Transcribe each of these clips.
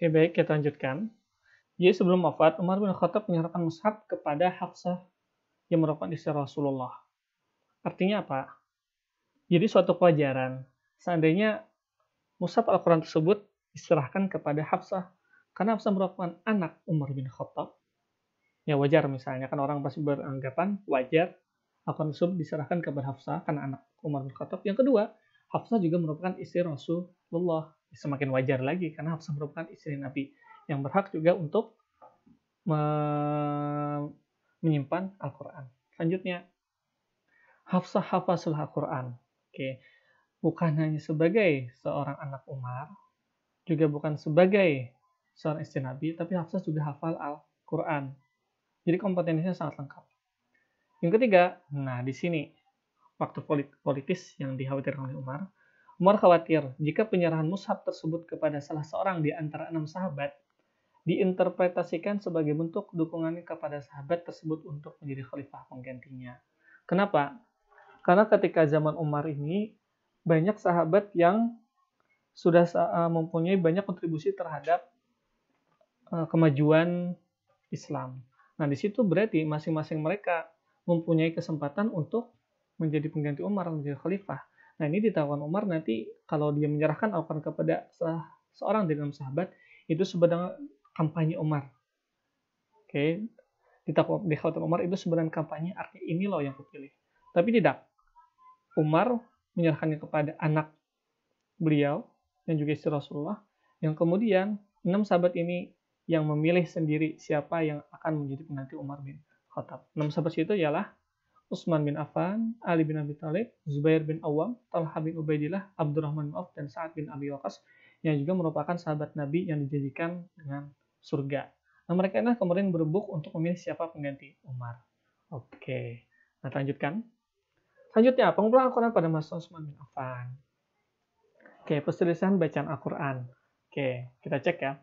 Oke, baik, kita lanjutkan. Jadi sebelum wafat, Umar bin Khattab menyerahkan mushaf kepada Hafsah yang merupakan istri Rasulullah. Artinya apa? Jadi suatu kewajaran. Seandainya mushaf Al-Quran tersebut diserahkan kepada Hafsah, karena Hafsah merupakan anak Umar bin Khattab, ya wajar misalnya, kan orang pasti beranggapan wajar Al-Quran tersebut diserahkan kepada Hafsah karena anak Umar bin Khattab. Yang kedua, Hafsah juga merupakan istri Rasulullah. Semakin wajar lagi karena Hafsah merupakan istri Nabi yang berhak juga untuk menyimpan Al-Quran. Selanjutnya, Hafsah hafazul Al-Quran. Oke, bukan hanya sebagai seorang anak Umar, juga bukan sebagai seorang istri Nabi, tapi Hafsah juga hafal Al-Quran. Jadi kompetensinya sangat lengkap. Yang ketiga, nah di sini faktor politis yang dikhawatirkan oleh Umar. Umar khawatir jika penyerahan mushaf tersebut kepada salah seorang di antara 6 sahabat diinterpretasikan sebagai bentuk dukungannya kepada sahabat tersebut untuk menjadi khalifah penggantinya. Kenapa? Karena ketika zaman Umar ini banyak sahabat yang sudah mempunyai banyak kontribusi terhadap kemajuan Islam. Nah, di situ berarti masing-masing mereka mempunyai kesempatan untuk menjadi pengganti Umar, menjadi khalifah. Nah, ini ditawarkan Umar nanti kalau dia menyerahkan Al-Quran kepada seorang dari 6 sahabat, itu sebenarnya kampanye Umar. Oke, dikhawatirkan Umar itu sebenarnya kampanye, artinya ini loh yang kupilih. Tapi tidak. Umar menyerahkannya kepada anak beliau yang juga istri Rasulullah, yang kemudian 6 sahabat ini yang memilih sendiri siapa yang akan menjadi pengganti Umar bin Khattab. 6 sahabat itu ialah Utsman bin Affan, Ali bin Abi Thalib, Zubair bin Awam, Talha bin Ubaidillah, Abdurrahman bin Auf, dan Sa'ad bin Abi Waqqas yang juga merupakan sahabat Nabi yang dijanjikan dengan surga. Nah, mereka ini kemudian berebut untuk memilih siapa pengganti Umar. Oke, nah lanjutkan. Selanjutnya, pengumpulan Al-Quran pada masa Utsman bin Affan. Oke, perselisihan bacaan Al-Quran. Oke, kita cek ya.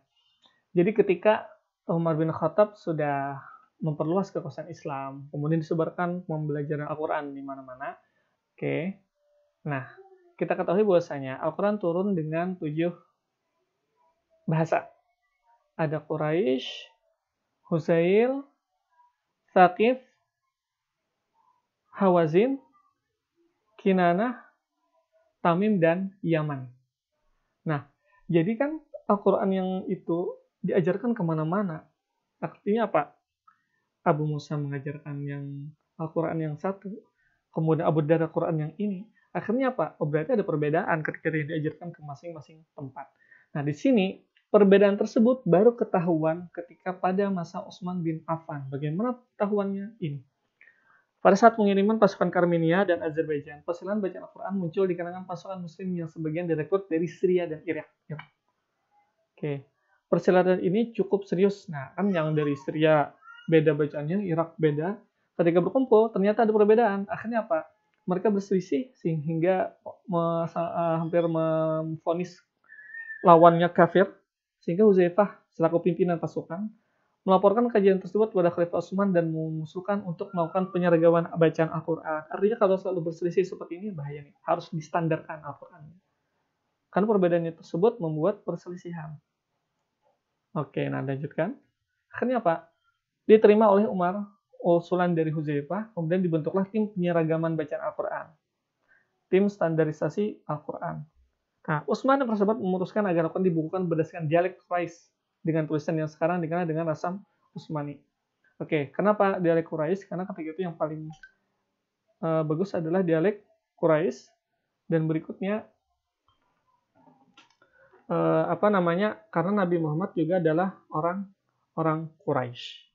Jadi ketika Umar bin Khattab sudah memperluas kekuasaan Islam, kemudian disebarkan pembelajaran Al-Quran di mana-mana. Oke, nah kita ketahui bahwasanya Al-Quran turun dengan 7 bahasa. Ada Quraisy, Huzail, Thaqif, Hawazin, Kinanah, Tamim, dan Yaman. Nah, jadi kan Al-Quran yang itu diajarkan kemana-mana. Artinya apa? Abu Musa mengajarkan yang Al-Quran yang satu, kemudian Abu Darda Quran yang ini. Akhirnya apa? Oh, berarti ada perbedaan ketika diajarkan ke masing-masing tempat. Nah, di sini perbedaan tersebut baru ketahuan ketika pada masa Utsman bin Affan. Bagaimana ketahuannya ini? Pada saat pengiriman pasukan Armenia dan Azerbaijan, perselisihan bacaan Al-Quran muncul di kalangan pasukan Muslim yang sebagian direkrut dari Syria dan Irak. Oke, perselisihan ini cukup serius. Nah, kan yang dari Syria beda bacaannya, Irak beda. Ketika berkumpul, ternyata ada perbedaan. Akhirnya apa? Mereka berselisih sehingga hampir memvonis lawannya kafir. Sehingga Huzaifah selaku pimpinan pasukan melaporkan kajian tersebut kepada Khalifah Utsman dan mengusulkan untuk melakukan penyeragaman bacaan Al-Quran. Artinya kalau selalu berselisih seperti ini bahaya nih. Harus distandarkan Al-Quran. Karena perbedaannya tersebut membuat perselisihan. Oke, nah lanjutkan. Akhirnya apa? Diterima oleh Umar usulan dari Huzaifah, kemudian dibentuklah tim penyeragaman bacaan Al-Quran. Tim standarisasi Al-Quran. Nah, Utsman dan para sahabat memutuskan agar Al-Quran dibukukan berdasarkan dialek Quraisy dengan tulisan yang sekarang dikenal dengan Rasam Utsmani. Oke, kenapa dialek Quraisy? Karena ketika itu yang paling bagus adalah dialek Quraisy, dan berikutnya karena Nabi Muhammad juga adalah orang Quraisy.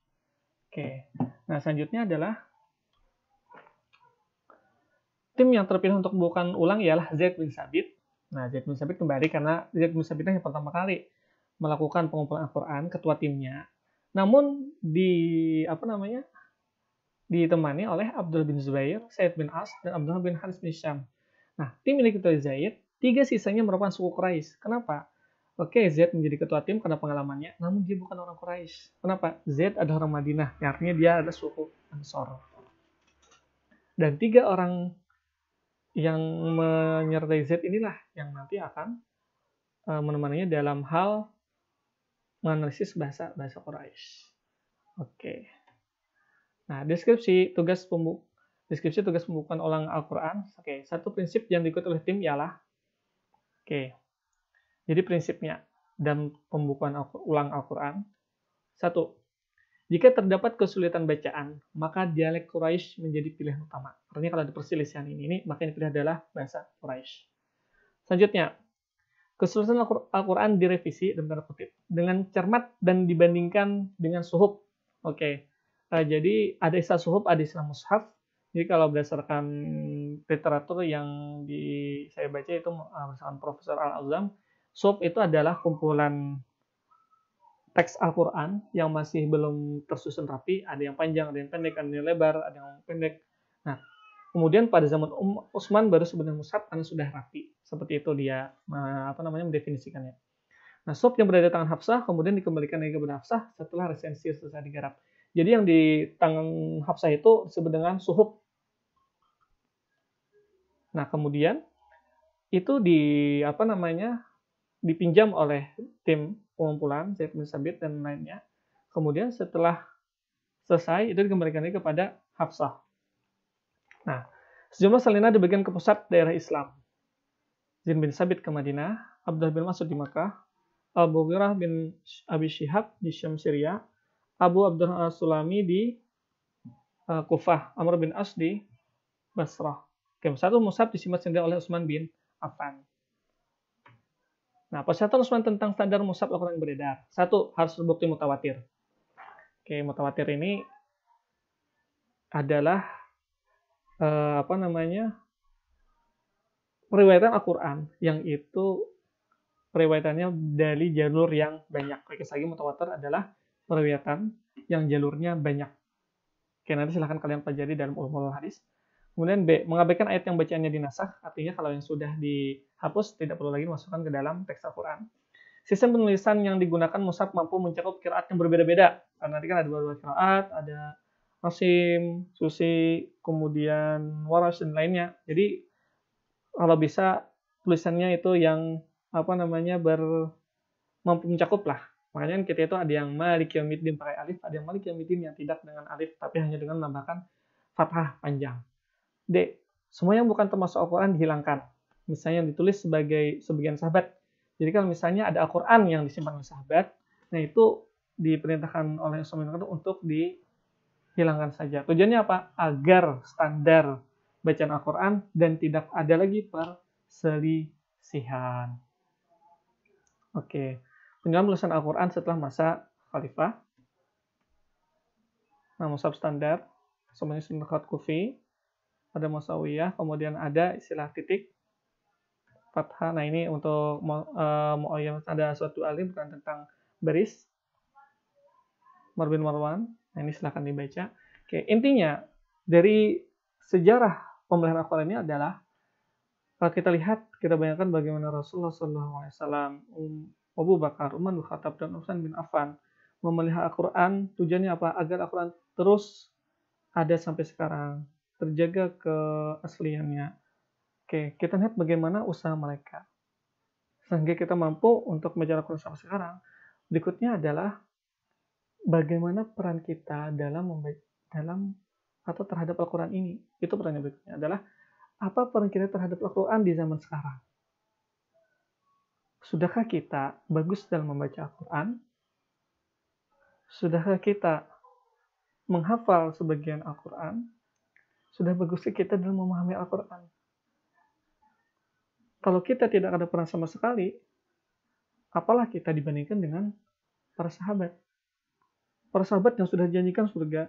Oke, nah selanjutnya adalah tim yang terpilih untuk membukukan ulang ialah Zaid bin Sabit. Nah, Zaid bin Sabit kembali karena Zaid bin Sabit yang pertama kali melakukan pengumpulan Al-Quran, ketua timnya. Namun ditemani oleh Abdullah bin Zubair, Said bin As, dan Abdullah bin Haris bin Syam. Nah, tim milik ketua Zaid, 3 sisanya merupakan suku Quraisy. Kenapa? Oke, Zaid menjadi ketua tim karena pengalamannya, namun dia bukan orang Quraisy. Kenapa? Zaid adalah orang Madinah, artinya dia adalah suku Ansor. Dan 3 orang yang menyertai Zaid inilah yang nanti akan menemaninya dalam hal menganalisis bahasa Quraisy. Oke. Nah, deskripsi tugas pembukuan ulang Al-Quran. Oke, satu prinsip yang diikuti oleh tim ialah, jadi prinsipnya dalam pembukuan ulang Al-Quran. Satu, jika terdapat kesulitan bacaan, maka dialek Quraisy menjadi pilihan utama. Artinya kalau ada perselisihan ini maka yang dipilih adalah bahasa Quraisy. Selanjutnya, kesulitan Al-Quran direvisi dalam tanda kutip dengan cermat dan dibandingkan dengan suhuf. Jadi ada istilah suhuf, ada istilah mushaf. Jadi kalau berdasarkan literatur yang saya baca itu berdasarkan Profesor Al-Azam, suhuf itu adalah kumpulan teks Al-Quran yang masih belum tersusun rapi, ada yang panjang, ada yang pendek, ada yang lebar, ada yang pendek. Nah, kemudian pada zaman Utsman baru sebenarnya mushaf karena sudah rapi. Seperti itu dia mendefinisikannya. Nah, suhuf yang berada di tangan Hafsah kemudian dikembalikan lagi kepada Hafsah setelah resensi selesai digarap. Jadi yang di tangan Hafsah itu disebut dengan suhuf. Nah, kemudian itu dipinjam oleh tim pengumpulan Zaid bin Sabit dan lainnya. Kemudian setelah selesai itu dikembalikan lagi kepada Hafsah. Nah, sejumlah salinan dibagikan ke pusat daerah Islam. Zaid bin Sabit ke Madinah, Abdullah bin Mas'ud di Makkah, Al-Mughirah bin Abi Syihab di Syam Syria, Abu Abdurrahman Sulami di Kufah, Amr bin As di Basrah. Satu mushaf disimpan sendiri oleh Utsman bin Affan. Nah, persyaratan Utsman tentang standar mushaf Al-Quran yang beredar. Satu, harus terbukti mutawatir. Mutawatir ini adalah periwayatan Al-Quran yang itu periwayatannya dari jalur yang banyak. Lagi mutawatir adalah periwayatan yang jalurnya banyak. Nanti silahkan kalian pelajari dalam ulumul hadis. Kemudian B, mengabaikan ayat yang bacaannya dinasakh, artinya kalau yang sudah dihapus tidak perlu lagi dimasukkan ke dalam teks Al-Quran. Sistem penulisan yang digunakan mushaf mampu mencakup qiraat yang berbeda-beda. Karena nanti kan ada beberapa qiraat, ada Asim, Susi, kemudian Warash dan lainnya. Jadi kalau bisa tulisannya itu yang mampu mencakup lah. Makanya kita itu ada yang Malik Yaumiddin pakai alif, ada yang Malik Yaumiddin yang tidak dengan alif, tapi hanya dengan menambahkan fathah panjang. D. Semua yang bukan termasuk Al-Quran dihilangkan. Misalnya yang ditulis sebagai sebagian sahabat. Jadi kalau misalnya ada Al-Quran yang disimpan oleh sahabat, nah itu diperintahkan oleh Rasulullah untuk dihilangkan saja. Tujuannya apa? Agar standar bacaan Al-Quran dan tidak ada lagi perselisihan. Penulisan Al-Quran setelah masa Khalifah. Nah, mushaf standar, semuanya sunnah Kufi, ada Musawiyah, kemudian ada istilah titik, fathah. Nah, ini untuk ada suatu alim bukan tentang baris, Umar bin Marwan. Nah, ini silahkan dibaca. Intinya dari sejarah pemeliharaan Al-Quran ini adalah kalau kita lihat, kita bayangkan bagaimana Rasulullah SAW, Abu Bakar, Umar bin Khattab, dan Utsman bin Affan memelihara Al-Quran. Tujuannya apa? Agar Al-Quran terus ada sampai sekarang, terjaga keasliannya. Kita lihat bagaimana usaha mereka sehingga kita mampu untuk membaca Al-Quran sampai sekarang. Berikutnya adalah bagaimana peran kita dalam atau terhadap Al-Quran ini. Itu perannya. Berikutnya adalah apa peran kita terhadap Al-Quran di zaman sekarang. Sudahkah kita bagus dalam membaca Al-Quran? Sudahkah kita menghafal sebagian Al-Quran? Sudah baguskah kita dalam memahami Al-Quran? Kalau kita tidak ada peran sama sekali, apalah kita dibandingkan dengan para sahabat. Para sahabat yang sudah dijanjikan surga,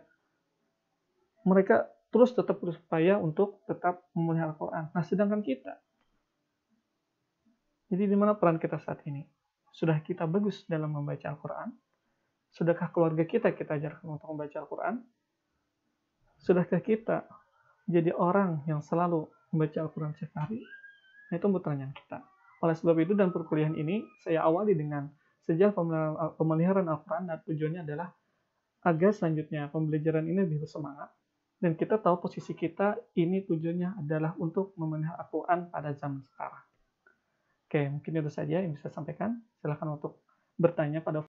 mereka terus tetap berupaya untuk tetap memelihara Al-Quran. Nah, sedangkan kita, jadi di mana peran kita saat ini? Sudah kita bagus dalam membaca Al-Quran? Sudahkah keluarga kita ajarkan untuk membaca Al-Quran? Sudahkah kita jadi orang yang selalu membaca Al-Quran setiap hari? Nah, itu pertanyaan kita. Oleh sebab itu, dalam perkuliahan ini, saya awali dengan sejarah pemeliharaan Al-Quran, dan tujuannya adalah agar selanjutnya pembelajaran ini lebih bersemangat, dan kita tahu posisi kita ini tujuannya adalah untuk memelihara Al-Quran pada zaman sekarang. Mungkin itu saja yang bisa saya sampaikan. Silakan untuk bertanya pada